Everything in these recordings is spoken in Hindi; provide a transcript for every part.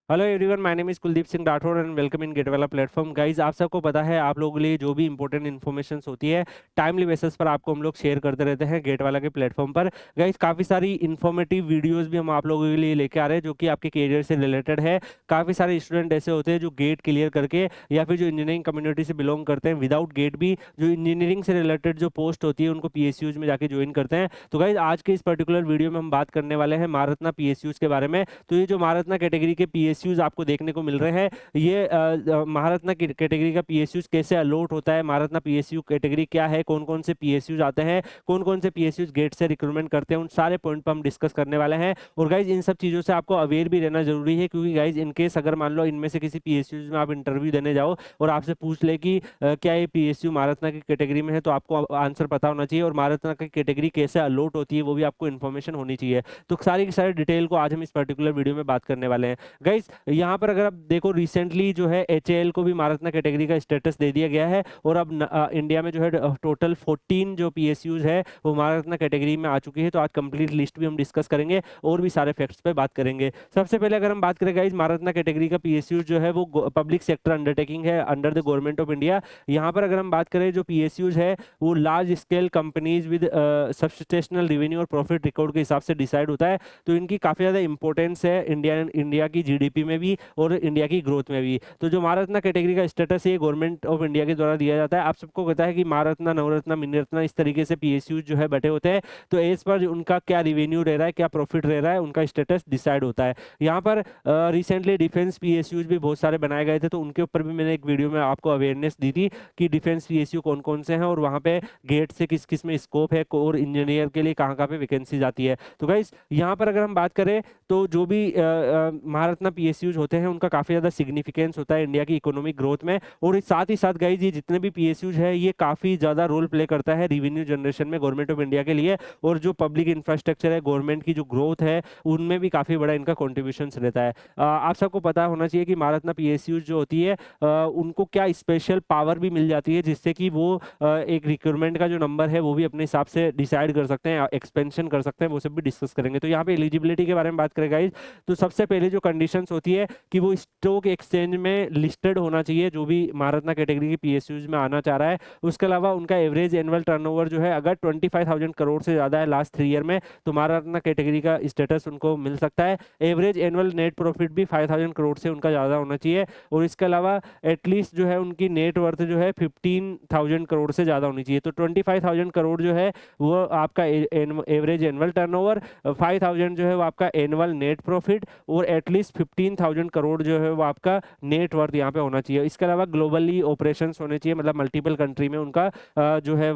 Hello everyone, my name is Kuldeep Singh Rathore and welcome in GATE Wallah platform. Guys, आप सबको पता है आप लोगों के लिए जो भी इंपॉर्टेंट इन्फॉर्मेशन होती है टाइमली बेसिस पर आपको हम लोग शेयर करते रहते हैं गेट वाला के प्लेटफॉर्म पर। गाइज, काफ़ी सारी इन्फॉर्मेटिव वीडियोस भी हम आप लोगों के लिए लेके आ रहे हैं जो कि आपके करियर से रिलेटेड है। काफ़ी सारे स्टूडेंट ऐसे होते हैं जो गेट क्लियर करके या फिर जो इंजीनियरिंग कम्युनिटी से बिलोंग करते हैं विदाउट गेट भी जो इंजीनियरिंग से रिलेटेड जो पोस्ट होती है उनको पीएसयूज में जाके ज्वाइन करते हैं। तो गाइज, आज के इस पर्टिकुलर वीडियो में हम बात करने वाले हैं महारत्ना पीएसयूज के बारे में। तो ये जो महारत्ना कैटेगरी के पीएसयूज आपको देखने को मिल रहे हैं, ये महारत्ना कैटेगरी का पीएसयूज कैसे अलॉट होता है, महारत्ना पीएसयू कैटेगरी क्या है, कौन कौन से पीएसयूज आते हैं, कौन कौन से पीएसयूज गेट से रिक्रूटमेंट करते हैं, उन सारे पॉइंट पर हम डिस्कस करने वाले हैं। और गाइज, इन सब चीज़ों से आपको अवेयर भी रहना जरूरी है, क्योंकि गाइज इनकेस अगर मान लो इनमें से किसी पीएसयूज में आप इंटरव्यू देने जाओ और आपसे पूछ ले कि क्या ये पीएसयू महारत्ना की कैटेगरी में है, तो आपको आंसर पता होना चाहिए और महारत्ना की कैटेगरी कैसे अलॉट होती है वो भी आपको इन्फॉर्मेशन होनी चाहिए। तो सारी की सारी डिटेल को आज हम इस पर्टिकुलर वीडियो में बात करने वाले हैं। गाइज, यहाँ पर अगर आप देखो रिसेंटली जो है एचएएल को भी महारत्ना कैटेगरी का स्टेटस दे दिया गया है और अब इंडिया में जो है टोटल 14 जो पीएसयूज है वो महारत्ना कैटेगरी में आ चुकी है। तो आज कंप्लीट लिस्ट भी हम डिस्कस करेंगे और भी सारे फैक्ट्स पे बात करेंगे। सबसे पहले अगर हम बात करें गाइज, महारत्ना कैटेगरी का पीएसयूज जो है वो पब्लिक सेक्टर अंडरटेकिंग है under the government of India. यहाँ पर अगर हम बात करें जो पीएसयूज है वो large scale companies with सब्सटेशनल revenue और प्रॉफिट रिकॉर्ड के हिसाब से डिसाइड होता है। तो इनकी काफ़ी ज़्यादा इंपॉर्टेंस है इंडिया की जीडीपी में भी और इंडिया की ग्रोथ में भी। तो जो महारत्ना कैटेगरी का स्टेटस है गवर्नमेंट ऑफ इंडिया के द्वारा दिया जाता है। आप सबको पता है कि महारत्ना, नवरत्ना, मिनीरत्ना इस तरीके से पीएसयू जो है बटे होते हैं। तो एज पर उनका क्या रिवेन्यू रह रहा है, क्या प्रॉफिट रह रहा है, उनका स्टेटस डिसाइड होता है। यहाँ पर रिसेंटली डिफेंस पीएसयूज भी बहुत सारे बनाए गए थे, तो उनके ऊपर भी मैंने एक वीडियो में आपको अवेयरनेस दी थी कि डिफेंस पीएसयू कौन कौन से हैं और वहाँ पे गेट से किस किस में स्कोप है और इंजीनियर के लिए कहाँ कहाँ पे वैकेंसी आती है। तो गाइस, यहाँ पर अगर हम बात करें तो जो भी महारत्ना पीएसयूज होते हैं उनका काफ़ी ज़्यादा सिग्निफिकेंस होता है इंडिया की इकोनॉमिक ग्रोथ में। और साथ ही साथ गाइज, ये जितने भी पीएसयूज है ये काफ़ी ज़्यादा रोल प्ले करता है रिवेन्यू जनरेशन में गवर्नमेंट ऑफ इंडिया के लिए। और जो पब्लिक इंफ्रास्ट्रक्चर है, गवर्नमेंट की जो ग्रोथ है, उनमें भी काफ़ी बड़ा इनका कॉन्ट्रीब्यूशन रहता है। आप सबको पता होना चाहिए कि महारत्ना पीएसयूज जो होती है उनको क्या स्पेशल पावर भी मिल जाती है जिससे कि वो एक रिक्रूटमेंट का जो नंबर है वो भी अपने हिसाब से डिसाइड कर सकते हैं, एक्सपेंशन कर सकते हैं, वो सब भी डिस्कस करेंगे। तो यहाँ पे एलिजिबिलिटी के बारे में बात करें गाइज, तो सबसे पहले जो कंडीशंस होती है कि वो स्टॉक एक्सचेंज में लिस्टेड होना चाहिए जो भी महारत्ना कैटेगरी के पीएसयूज में आना चाह रहा है। उसके अलावा उनका एवरेज एनुअल टर्नओवर जो है अगर 25,000 करोड़ से ज़्यादा है लास्ट 3 ईयर में, तो महारत्ना कैटेगरी का स्टेटस उनको मिल सकता है। एवरेज एनुअल नेट प्रॉफिट भी 5,000 करोड़ से उनका ज़्यादा होना चाहिए। और इसके अलावा एटलीस्ट जो है उनकी नेट वर्थ जो है 15,000 करोड़ से ज़्यादा होनी चाहिए। तो 25,000 करोड़ जो है वो आपका एवरेज एनुअल टर्नओवर, 5,000 जो है वो आपका एनुअल नेट प्रॉफिट और एटलीस्ट 15,000 करोड़ जो है वो आपका नेट वर्थ यहाँ पे होना चाहिए। इसके अलावा ग्लोबली ऑपरेशंस होने चाहिए, मतलब मल्टीपल कंट्री में उनका जो है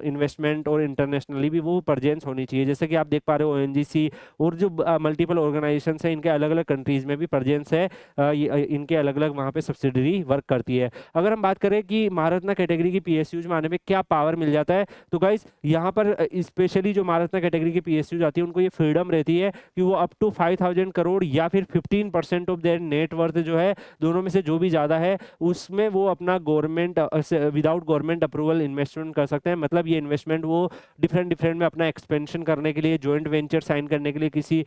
इन्वेस्टमेंट और इंटरनेशनली भी वो प्रेजेंस होनी चाहिए। जैसे कि आप देख पा रहे हो ओएनजीसी और जो मल्टीपल ऑर्गेनाइजेशन है इनके अलग अलग कंट्रीज में भी प्रेजेंस है, इनके अलग अलग वहाँ पे सब्सिडरी वर्क करती है। अगर हम बात करें कि महारत्ना कैटेगरी की पीएसयूज में आने में क्या पावर मिल जाता है, तो गाइस यहाँ पर स्पेशली जो महारत्ना कैटेगरी की पीएसयूज आती है उनको ये फ्रीडम रहती है कि वो अप टू 5,000 करोड़ या फिर 15% ऑफ देयर नेट वर्थ जो है, दोनों में से जो भी ज़्यादा है उसमें वो अपना government without government approval investment कर सकते हैं। मतलब ये इन्वेस्टमेंट वो डिफरेंट डिफरेंट में अपना एक्सपेंशन करने के लिए, जॉइंट वेंचर साइन करने के लिए किसी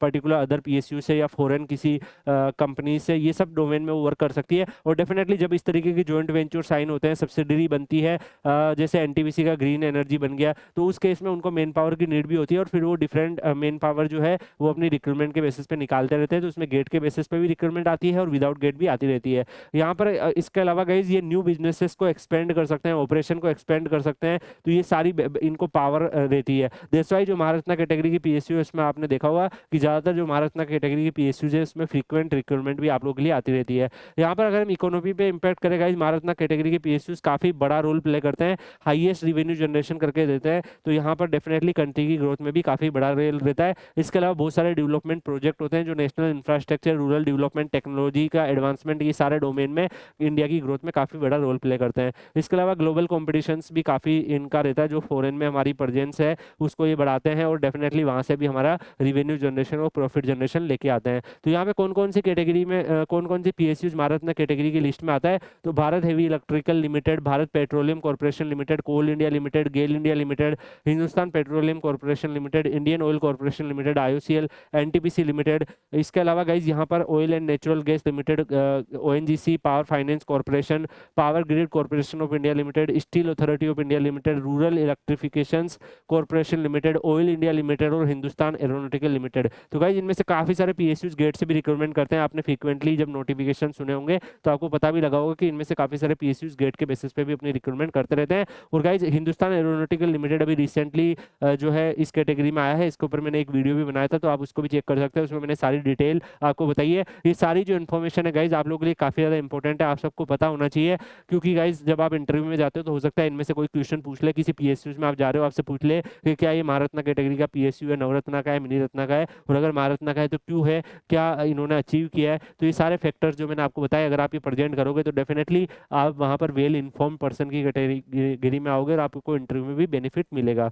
पर्टिकुलर अदर पीएसयू से या फॉरेन किसी कंपनी से, ये सब डोमेन में वो वर्क कर सकती है। और डेफिनेटली जब इस तरीके की जॉइंट वेंचर साइन होते हैं, सब्सिडरी बनती है, जैसे एनटीपीसी का ग्रीन एनर्जी बन गया, तो उस केस में उनको मेन पावर की नीड भी होती है और फिर वो डिफरेंट मेन पावर जो है वो अपनी रिक्रूटमेंट के बेसिस पे निकालते रहते हैं। तो उसमें गेट के बेसिस पे भी रिक्रूटमेंट आती है और विदाउट गेट भी आती रहती है। यहाँ पर इसके अलावा गाइज ये न्यू बिजनेसेस को एक्सपेंड कर सकते हैं, ऑपरेशन को एक्सपेंड कर सकते हैं। तो ये सारी इनको पावर रहती है। दैट्स व्हाई जो महारत्ना कैटेगरी की पीएसयू है उसमें आपने देखा होगा कि ज़्यादातर जो महारत्ना कैटेगरी की पीएसयू है उसमें फ्रीक्वेंट रिक्रूटमेंट भी आप लोगों के लिए आती रहती है। यहाँ पर अगर हम इकोनॉमी पे इम्पैक्ट करेगा, महारत्ना कैटेगरी के पीएसयू काफ़ी बड़ा रोल प्ले करते हैं, हाईएस्ट रिवेन्यू जनरेशन करके देते हैं। तो यहाँ पर डेफिनेटली कंट्री की ग्रोथ में भी काफ़ी बड़ा रोल रहता है। इसके अलावा बहुत सारे डेवलपमेंट प्रोजेक्ट होते हैं जो national infrastructure, rural development, technology का एडवांसमेंट, ये सारे डोमेन में इंडिया की ग्रोथ में काफ़ी बड़ा रोल प्ले करते हैं। इसके अलावा ग्लोबल कॉम्पिटिशन्स भी काफ़ी इनका रहता है, जो फॉरेन में हमारी प्रेजेंस है उसको ये बढ़ाते हैं और डेफिनेटली वहाँ से भी हमारा रिवेन्यू जनरेशन और प्रॉफिट जनरेशन लेके आते हैं। तो यहाँ पे कौन कौन सी कैटेगरी में कौन कौन सी पीएसयूज महारत्ना कैटेगरी की लिस्ट में आता है, तो Bharat heavy electrical limited, Bharat petroleum corporation limited, coal India limited, GAIL India limited, Hindustan petroleum corporation limited, Indian oil corporation limited, IOCL, NTPC ONGC limited. इसके अलावा गाइज यहाँ पर oil and natural gas limited, ONGC, power finance corporation, power grid corporation of India limited, steel authority of India limited, rural electrifications corporation limited, oil India limited और हिंदुस्तान एरोनॉटिकल लिमिटेड। तो गाइज इनमें से काफी सारे पीएसयूज गेट से भी रिक्रूटमेंट करते हैं। आपने फ्रीक्वेंटली जब नोटिफिकेशन सुने होंगे तो आपको पता भी लगा होगा कि इनमें से काफी सारे पीएसयूज गेट के बेसिस पे भी अपनी रिक्रूटमेंट करते रहते हैं। और गाइज हिंदुस्तान एरोनॉटिकल लिमिटेड अभी रिसेंटली जो है इस कैटेगरी में आया है। इसके ऊपर मैंने एक वीडियो भी बनाया था, तो आप उसको भी चेक कर सकते हैं। उसमें मैंने सारी डिटेल आपको बताई है। ये सारी जो इन्फॉर्मेशन है गाइज आप लोगों के लिए काफी ज्यादा इंपॉर्टेंट है, आप सबको पता होना चाहिए। क्योंकि गाइज जब आप इंटरव्यू में जाते हो तो हो सकता है इनमें से कोई क्वेश्चन पूछ ले, किसी पीएसयू में आप जा रहे हो, आपसे पूछ ले कि क्या ये महारत्ना कैटेगरी का पीएसयू है, नवरत्ना का है, मिनी रत्ना का है, और अगर महारत्ना का है तो क्यों है, क्या इन्होंने अचीव किया है। तो ये सारे फैक्टर्स जो मैंने आपको बताया, अगर आप ये प्रेजेंट करोगे तो डेफिनेटली आप वहाँ पर वेल इन्फॉर्म पर्सन की कैटेगरी में आओगे और आपको इंटरव्यू में भी बेनिफिट मिलेगा।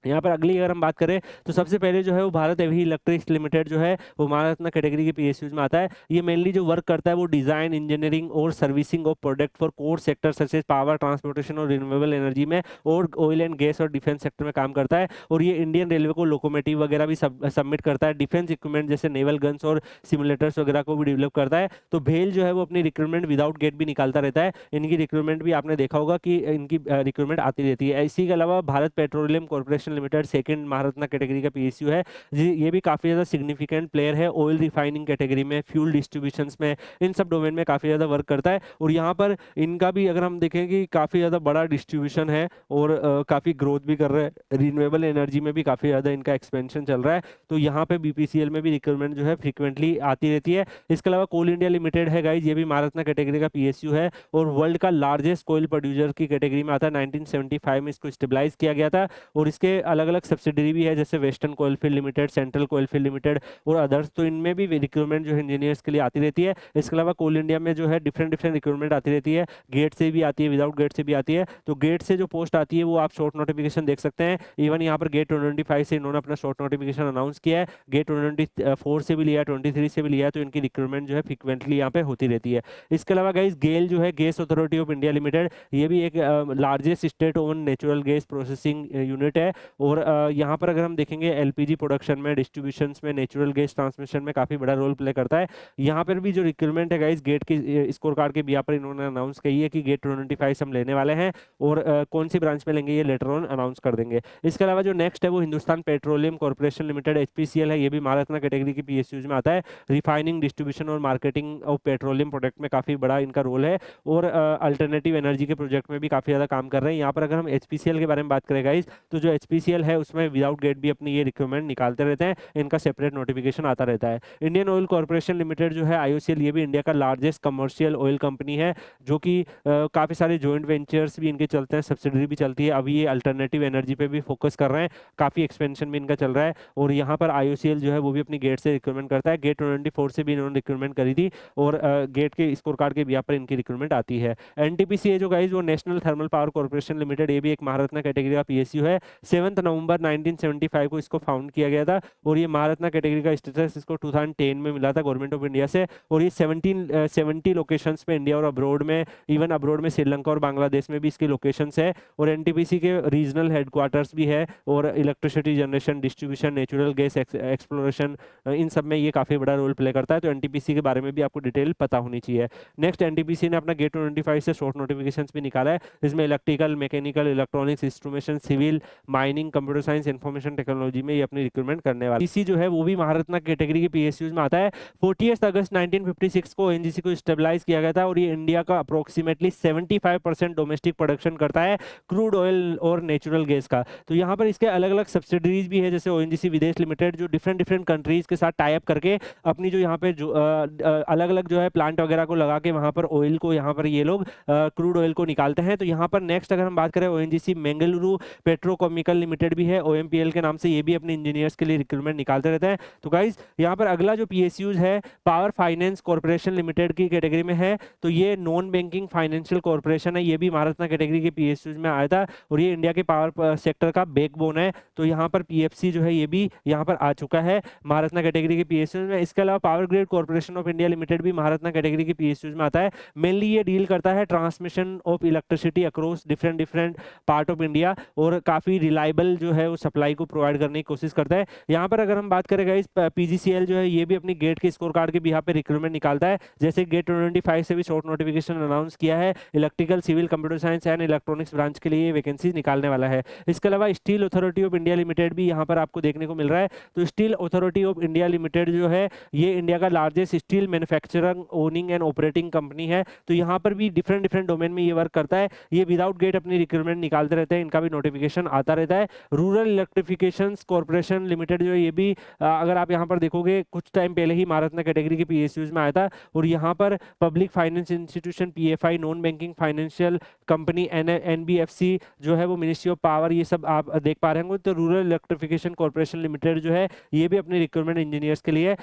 यहाँ पर अगली अगर हम बात करें तो सबसे पहले जो है वो भारत हेवी इलेक्ट्रिक्स लिमिटेड जो है वो महारत्ना कैटेगरी के पीएसयूज में आता है। ये मेनली जो वर्क करता है वो डिजाइन, इंजीनियरिंग और servicing of product for core sector such as power, transportation और रिन्यूएबल एनर्जी में, और ऑयल एंड गैस और डिफेंस सेक्टर में काम करता है। और ये इंडियन रेलवे को लोकोमोटिव वगैरह भी सबमिट करता है। डिफेंस इक्विपमेंट जैसे नेवल गन्स और सिमुलेटर्स वगैरह को भी डेवलप करता है। तो भेल जो है वो अपनी रिक्रूटमेंट विदाउट गेट भी निकालता रहता है। इनकी रिक्रूटमेंट भी आपने देखा होगा कि इनकी रिक्रूटमेंट आती रहती है। इसी के अलावा Bharat petroleum corporation limited second Maharatna category का पीएसयू है। ये भी काफी ज्यादा सिग्निफिकेंट प्लेयर है ऑयल रिफाइनिंग कैटेगरी में, फ्यूल डिस्ट्रीब्यूशंस में, इन सब डोमेन में काफी ज्यादा वर्क करता है। और यहाँ पर इनका भी अगर हम देखें कि काफी ज्यादा बड़ा डिस्ट्रीब्यूशन है और काफी ग्रोथ भी कर रहा है। रिन्यूएबल एनर्जी में भी काफी ज्यादा इनका एक्सपेंशन चल रहा है। तो यहाँ पे बीपीसीएल में भी रिक्रूटमेंट जो है फ्रीक्वेंटली आती रहती है। इसके अलावा कोल इंडिया लिमिटेड है गाइज, ये भी महारत्ना कैटेगरी का पीएसयू है और वर्ल्ड का लार्जेस्ट कोयल प्रोड्यूसर की कैटेगरी में आता है। 1975 में इसको स्टेबलाइज किया गया था। और इसके अलग अलग सब्सिडरी भी है जैसे western coalfield limited, central coalfield limited और अदर्स। तो इनमें भी रिक्रूटमेंट जो है इंजीनियर्स के लिए आती रहती है। इसके अलावा कोल इंडिया में जो है डिफरेंट डिफरेंट रिक्रूटमेंट आती रहती है। गेट से भी आती है, विदाउट गेट से भी आती है। तो गेट से जो पोस्ट आती है वो आप शॉर्ट नोटिफिकेशन देख सकते हैं। इवन यहाँ पर गेट 25 से इन्होंने अपना शॉर्ट नोटिफिकेशन अनाउंस किया है। गेट 24 से भी लिया, 23 से भी लिया। तो इनकी रिक्रूटमेंट जो है फ्रिक्वेंटली यहाँ पे होती रहती है। इसके अलावा गाइस गेल जो है gas authority of India limited, ये भी एक largest state own natural gas processing unit है। और यहाँ पर अगर हम देखेंगे एलपीजी प्रोडक्शन में, डिस्ट्रीब्यूशंस में, नेचुरल गैस ट्रांसमिशन में काफी बड़ा रोल प्ले करता है। यहाँ पर भी जो रिक्रूटमेंट है गाइस गेट की स्कोर कार्ड के बिया पर इन्होंने अनाउंस की है कि गेट 25 हम लेने वाले हैं और कौन सी ब्रांच में लेंगे ये लेटर ऑन अनाउंस कर देंगे। इसके अलावा जो नेक्स्ट है वो Hindustan petroleum corporation limited HPCL है। ये भी महारत्ना कैटेगरी की पीएसयूज में आता है। रिफाइनिंग, डिस्ट्रीब्यूशन और मार्केटिंग ऑफ पेट्रोलियम प्रोडक्ट में काफी बड़ा इनका रोल है और अल्टरनेटिव एनर्जी के प्रोजेक्ट में भी काफी ज्यादा काम कर रहे हैं। यहाँ पर अगर हम एचपीसीएल के बारे में बात करें गाइस, तो जो एचपीसीएल है उसमें विदाउट गेट भी अपनी ये रिक्रूटमेंट निकालते रहते हैं। इनका सेपरेट नोटिफिकेशन आता रहता है। इंडियन ऑयल कॉर्पोरेशन लिमिटेड जो है आईओसीएल, ये भी इंडिया का लार्जेस्ट कमर्शियल ऑयल कंपनी है, जो कि काफी सारे जॉइंट वेंचर्स भी इनके चलते हैं, सब्सिडरी भी चलती है। अभी ये अल्टरनेटिव एनर्जी पे भी फोकस कर रहे हैं, काफी एक्सपेंशन भी इनका चल रहा है। और यहाँ पर आईओसीएल जो है वो भी अपनी गेट से रिक्रूटमेंट करता है। गेट 24 से भी इन्होंने रिक्रूटमेंट करी थी और गेट के स्कोर कार्ड के बिया पर इनकी रिक्रूटमेंट आती है। एनटीपीसी जो गाइस वो national thermal power corporation limited, ये भी एक महारत्ना कैटेगरी का पीएसयू है। 7 नवंबर 1975 को इसको फाउंड किया गया था और ये महारत्ना कैटेगरी का स्टेटस इसको 2010 में मिला था गवर्नमेंट ऑफ इंडिया से। और ये 70 लोकेशंस पे इंडिया और अब्रोड में, इवन अब्रोड में श्रीलंका और बांग्लादेश में भी इसकी लोकेशंस है। और एनटीपीसी के रीजनल हेडक्वार्टर्स भी है और electricity generation, distribution, natural gas exploration, इन सब में ये काफी बड़ा रोल प्ले करता है। तो एनटीपीसी के बारे में भी आपको डिटेल पता होनी चाहिए। नेक्स्ट एनटीपीसी ने अपना गेट 25 से शॉर्ट नोटिफिकेशन भी निकाला है। इसमें electrical, mechanical, electronics, instrumentation, civil, mining, computer science, information technology में ये अपनी रिक्रूटमेंट करने वाला है। इसी जो है वो भी महारत्ना कैटेगरी के पीएसयूज में आता है। 40 अगस्त 1956 को एनजीसी को स्टेबलाइज किया गया था और ये इंडिया का अप्रोक्सीमेटली 75% डोमेस्टिक प्रोडक्शन करता है क्रूड ऑयल और नेचुरल गैस का। तो यहाँ पर इसके अलग अलग सब्सिडरीज भी है जैसे ओएनजीसी विदेश लिमिटेड, जो डिफरेंट डिफरेंट कंट्रीज के साथ टाई अप करके अपनी जो यहाँ पे जो अलग अलग जो है प्लांट वगैरह को लगा के वहाँ पर ऑयल को, यहाँ पर ये लोग क्रूड ऑयल को निकालते हैं। तो यहाँ पर नेक्स्ट अगर हम बात करें ओएनजीसी बेंगलुरु पेट्रोकेमिकल लिमिटेड भी है, ओएमपीएल के नाम से, ये भी अपने इंजीनियर्स के लिए रिक्रूटमेंट निकालते रहते हैं। तो गाइज यहाँ पर अगला जो पीएसयूज है पावर फाइनेंस कॉर्पोरेशन लिमिटेड की कैटेगरी में है। तो ये नॉन बैंकिंग फाइनेंशियल कॉर्पोरेशन है, ये भी महारत्ना कैटेगरी के पीएसयूज में आया था और ये इंडिया के पावर सेक्टर का बैकबोन है। तो यहाँ पर पीएफसी जो है ये भी यहाँ पर आ चुका है महारत्ना कैटेगरी के पीएसयूज में। इसके अलावा power grid corporation of India Limited भी महारत्ना कैटेगरी के पीएसयूज में आता है। मेनली ये डील करता है transmission of electricity across different different part of India और काफी रिलायबल रिलायबल जो है वो सप्लाई को प्रोवाइड करने की कोशिश करता है। यहाँ पर अगर हम बात करें गाइस, पीजीसीएल जो है ये भी अपनी गेट के स्कोर कार्ड के बिहाफ पे रिक्रूटमेंट निकालता है। जैसे गेट 2025 से भी शॉर्ट नोटिफिकेशन अनाउंस किया है, electrical, civil, computer science and electronics branch के लिए वैकेंसी निकालने वाला है। इसके अलावा Steel authority of India Limited भी यहाँ पर आपको देखने को मिल रहा है। तो steel authority of India limited जो है ये इंडिया का largest steel manufacturer owning and operating company है। तो यहाँ पर भी डिफरेंट डिफरेंट डोमेन में ये वर्क करता है। ये विदाउट गेट अपनी रिक्रूटमेंट निकालते रहते हैं, इनका भी नोटिफिकेशन आता रहता है। रूरल इलेक्ट्रिफिकेशन कॉर्पोरेशन लिमिटेड जो है ये भी अगर आप यहाँ पर देखोगे कुछ टाइम पहले ही महारत्ना कैटेगरी के पीएसयूज में आया था। और यहाँ पर public finance institution, PFI, non banking financial company, NBFC जो है वो मिनिस्ट्री ऑफ पावर, ये सब आप देख पा रहे होंगे। तो रूरल इलेक्ट्रिफिकेशन कॉर्पोरेशन लिमिटेड जो है ये भी अपने रिक्रूटमेंट इंजीनियर्स के लिए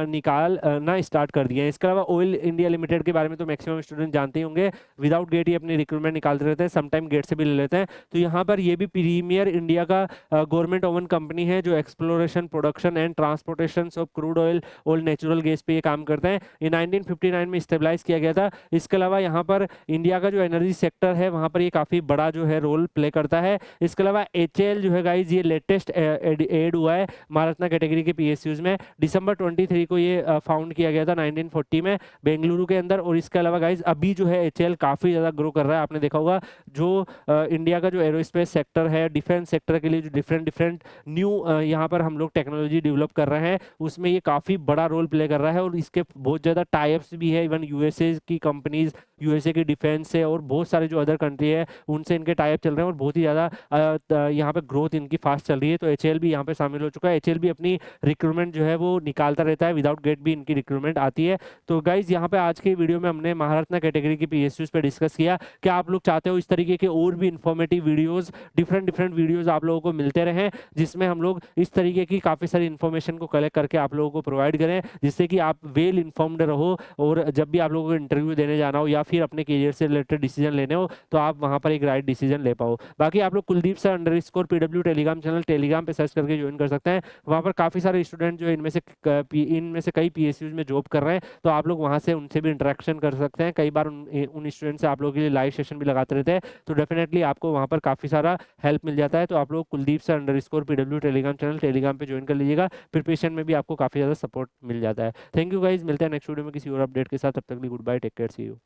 निकालना स्टार्ट कर दिया है। इसके अलावा ऑयल इंडिया लिमिटेड के बारे में तो मैक्सिमम स्टूडेंट जानते ही होंगे, विदाउट गेट ही अपनी रिक्रूटमेंट निकालते रहते हैं, समटाइम गेट से भी ले लेते हैं। तो यहाँ पर ये भी प्रीमियर इंडिया का गवर्नमेंट ओवन कंपनी है जो exploration, production and transportation of crude oil और नेचुरल गैस पे ये काम करते हैं। ये 1959 में स्टेबलाइज किया गया था। इसके अलावा यहाँ पर इंडिया का जो एनर्जी सेक्टर है वहाँ पर ये काफ़ी बड़ा जो है रोल प्ले करता है। इसके अलावा एचएएल जो है गाइज ये लेटेस्ट एड हुआ है महारत्ना कैटेगरी के पीएसयूज में। दिसंबर 23 को ये फाउंड किया गया था 1940 में बेंगलुरु के अंदर। और इसके अलावा गाइज अभी जो है एचएएल काफ़ी ज़्यादा ग्रो कर रहा है। आपने देखा होगा जो इंडिया का जो एरोस्पेस सेक्टर है, डिफेंस सेक्टर के लिए जो डिफरेंट डिफरेंट न्यू यहाँ पर हम लोग टेक्नोलॉजी डेवलप कर रहे हैं उसमें ये काफ़ी बड़ा रोल प्ले कर रहा है। और इसके बहुत ज़्यादा टाइप्स भी है, इवन यूएसए की कंपनीज, यूएसए की डिफेंस से और बहुत सारे जो अदर कंट्री है उनसे इनके टाइप चल रहे हैं और बहुत ही ज़्यादा यहाँ पे ग्रोथ इनकी फास्ट चल रही है। तो एचएएल भी यहाँ पे शामिल हो चुका है। एचएएल भी अपनी रिक्रूटमेंट जो है वो निकालता रहता है, विदाउट गेट भी इनकी रिक्रूटमेंट आती है। तो गाइज यहाँ पे आज की वीडियो में हमने महारत्ना कैटेगरी की पीएसयूज पे डिस्कस किया कि आप लोग चाहते हो इस तरीके के और भी informative videos, different different videos आप लोगों को मिलते रहें, जिसमें हम लोग इस तरीके की काफ़ी सारी इन्फॉर्मेशन को कलेक्ट करके आप लोगों को प्रोवाइड करें, जिससे कि आप वेल इन्फॉर्म्ड रहो और जब भी आप लोगों को इंटरव्यू देने जाना हो या फिर अपने करियर से रिलेटेड डिसीजन लेने हो तो आप वहाँ पर एक राइट डिसीजन ले पाओ। बाकी आप लोग Kuldeep sir _PW Telegram channel Telegram पे सर्च करके ज्वाइन कर सकते हैं। वहाँ पर काफ़ी सारे स्टूडेंट जो इनमें से कई पीएसयूज में जॉब कर रहे हैं, तो आप लोग वहाँ से उनसे भी इंटरेक्शन कर सकते हैं। कई बार उन स्टूडेंट से आप लोगों के लिए लाइव सेशन भी लगाते रहते हैं, तो डेफिनेटली आपको वहाँ पर काफ़ी सारा हेल्प मिल जाता है। तो आप लोग Kuldeep sir _PW Telegram channel Telegram पे ज्वाइन कर लीजिएगा, प्रिपरेशन में भी आपको काफ़ी ज़्यादा सपोर्ट मिल जाता है। थैंक यू गाइज, मिलते हैं नेक्स्ट वीडियो में किसी और अपडेट के साथ। तब तक के लिए good bye, take care, see you.